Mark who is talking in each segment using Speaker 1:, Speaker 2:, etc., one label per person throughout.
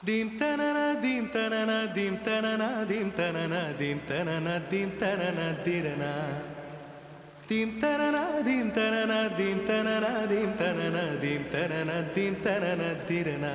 Speaker 1: Dim tanana dim tanana dim tanana dim tanana dim tanana dim tanana dirana dim tanana dim tanana dim tanana dim tanana dim tanana dim tanana dirana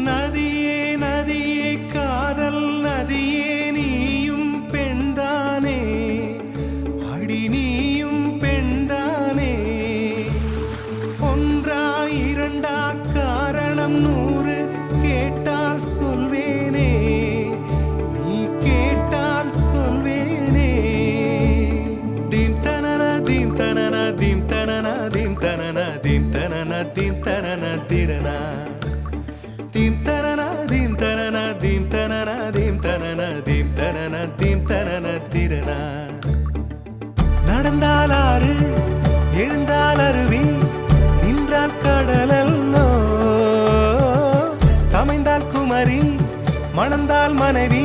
Speaker 1: நதியே நதியே காதல் நதியே நீயும் பெண்தானே அடி நீயும் பெண்தானே ஒன்றா இரண்டா காரணம் 100 கேட்டால் சொல்வேனே நீ கேட்டால் சொல்வேனே தீம் தனன தீம் தனன தீம் தனன தீம் தனன தீம் தனன தீம் தனன திரனா Dim tanana dim tanana dim tanana dim tanana dim tanana dim tanana dirana நடந்தால் ஆறு எழுந்தால் அருவி நின்றால் கடலல்லோ சமைந்தால் குமரி மணந்தால் மனைவி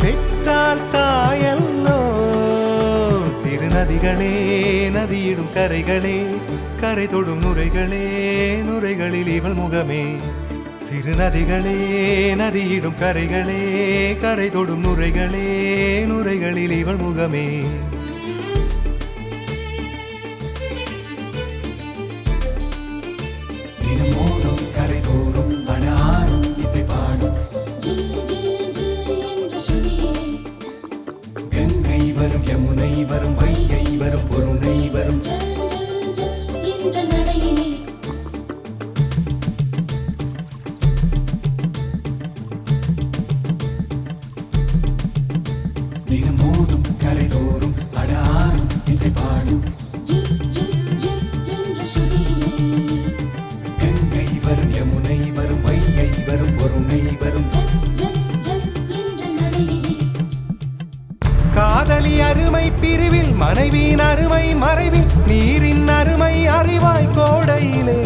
Speaker 1: பெற்றால் தாயல்லோ சிறு நதிகளே நதியிடும் கரைகளே கரை தொடும் நுரைகளே நுரைகளில் இவள் முகமே சிறு நதிகளே நதியிடும் கரைகளே கரை தொடும் நுரைகளே நுரைகளில் இவள் முகமே தினம் மோதும் கரை தோறும் அடாரும் இசை பாடும் கங்கை வரும் யமுனை வரும் வைகை வரும் பொருணை வரும் தினம் மோதும் கரை தோறும் அடாரும் இசை பாடும் கங்கை வரும் யமுனை வரும் வைகை வரும் பொருணை வரும் காதலி அருமை பிரிவில் மனைவியின் அருமை மறைவில் நீரின் அருமை அறிவாய் கோடையிலே